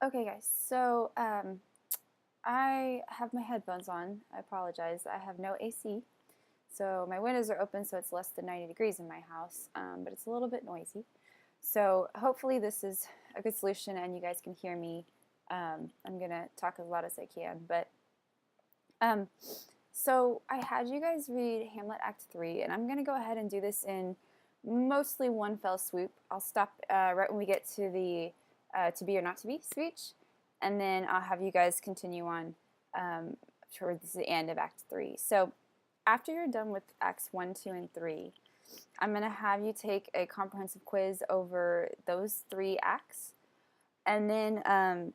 Okay, guys, so I have my headphones on. I apologize. I have no AC, so my windows are open, so it's less than 90 degrees in my house, but it's a little bit noisy. So hopefully this is a good solution and you guys can hear me. I'm going to talk as loud as I can, but um, so I had you guys read Hamlet Act 3, and I'm going to go ahead and do this in mostly one fell swoop. I'll stop right when we get to the to be or not to be speech, and then I'll have you guys continue on towards the end of Act 3. So after you're done with Acts 1, 2, and 3, I'm going to have you take a comprehensive quiz over those 3 acts, and then I'm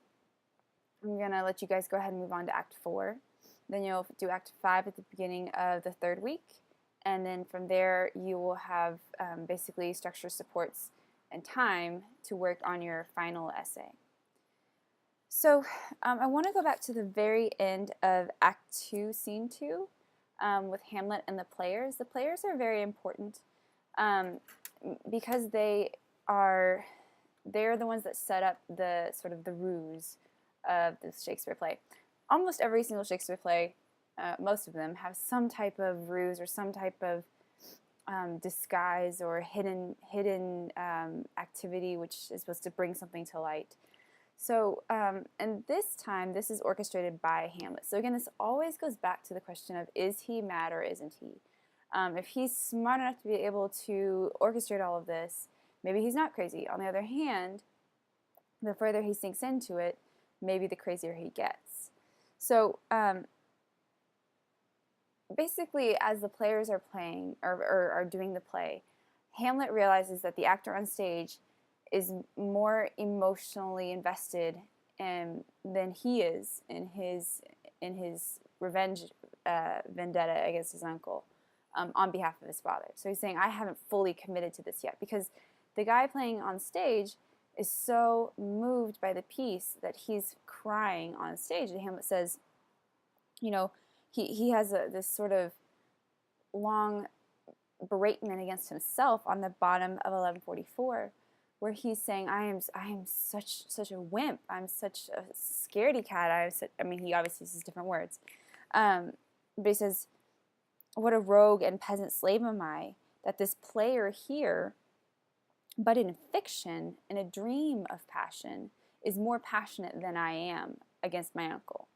going to let you guys go ahead and move on to Act 4. Then you'll do Act 5 at the beginning of the 3rd week, and then from there you will have basically structure, supports, and time to work on your final essay. So I want to go back to the very end of Act 2, Scene 2, with Hamlet and the players. The players are very important because they're the ones that set up the sort of the ruse of the Shakespeare play. Almost every single Shakespeare play, most of them, have some type of ruse or some type of disguise or hidden activity which is supposed to bring something to light. So, and this time, this is orchestrated by Hamlet. So again, this always goes back to the question of, is he mad or isn't he? If he's smart enough to be able to orchestrate all of this, maybe he's not crazy. On the other hand, the further he sinks into it, maybe the crazier he gets. So basically, as the players are playing or are doing the play, Hamlet realizes that the actor on stage is more emotionally invested than he is in his revenge vendetta against his uncle on behalf of his father. So he's saying, I haven't fully committed to this yet, because the guy playing on stage is so moved by the piece that he's crying on stage. And Hamlet says, you know, he has this sort of long beratement against himself on the bottom of 1144, where he's saying, I am such a wimp. I'm such a scaredy cat. I mean, he obviously uses different words. But he says, what a rogue and peasant slave am I, that this player here, but in fiction, in a dream of passion, is more passionate than I am against my uncle.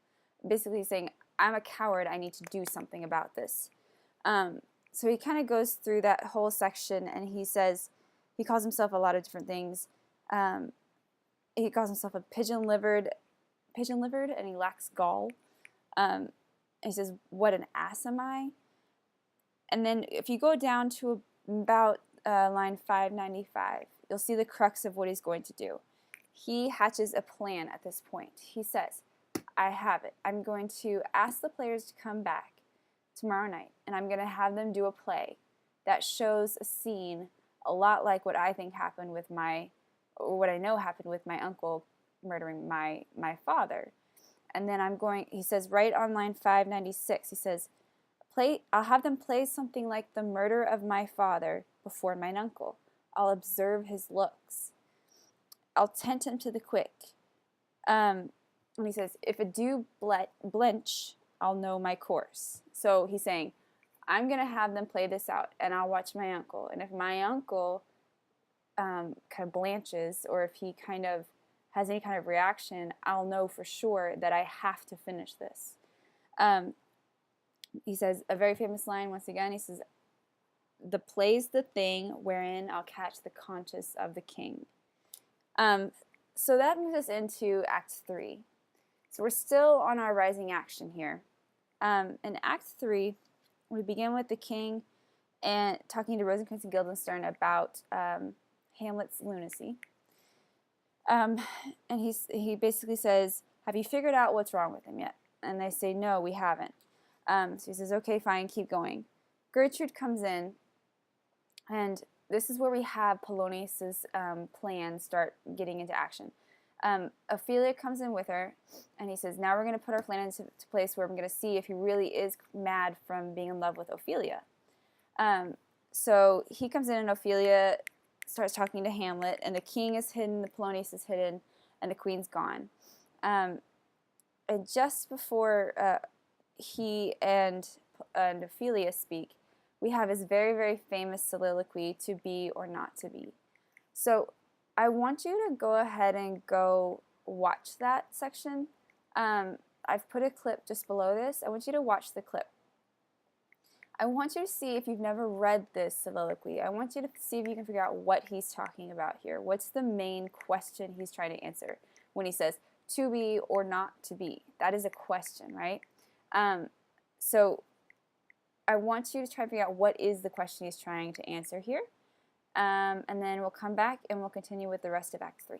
Basically saying, I'm a coward, I need to do something about this. So he kind of goes through that whole section, and he says, he calls himself a lot of different things. He calls himself a pigeon-livered, and he lacks gall. And he says, what an ass am I? And then if you go down to about line 595, you'll see the crux of what he's going to do. He hatches a plan at this point. He says, I have it. I'm going to ask the players to come back tomorrow night, and I'm going to have them do a play that shows a scene a lot like what I think happened with or what I know happened with my uncle murdering my father. And then he says right on line 596, he says, I'll have them play something like the murder of my father before mine uncle. I'll observe his looks. I'll tempt him to the quick. And he says, if it do blench, I'll know my course. So he's saying, I'm going to have them play this out, and I'll watch my uncle. And if my uncle kind of blanches, or if he kind of has any kind of reaction, I'll know for sure that I have to finish this. He says a very famous line once again. He says, the play's the thing wherein I'll catch the conscience of the king. So that moves us into Act 3. So we're still on our rising action here. In Act 3, we begin with the king and talking to Rosencrantz and Guildenstern about Hamlet's lunacy. And he basically says, have you figured out what's wrong with him yet? And they say, no, we haven't. So he says, okay, fine, keep going. Gertrude comes in, and this is where we have Polonius's plan start getting into action. Ophelia comes in with her, and he says, now we're going to put our plan into place where we're going to see if he really is mad from being in love with Ophelia. So he comes in, and Ophelia starts talking to Hamlet, and the king is hidden, the Polonius is hidden, and the queen's gone. And just before he and Ophelia speak, we have his very, very famous soliloquy, to be or not to be. So I want you to go ahead and go watch that section. I've put a clip just below this. I want you to watch the clip. I want you to see, if you've never read this soliloquy, I want you to see if you can figure out what he's talking about here. What's the main question he's trying to answer when he says to be or not to be? That is a question, right? So I want you to try to figure out what is the question he's trying to answer here. And then we'll come back and we'll continue with the rest of Act 3.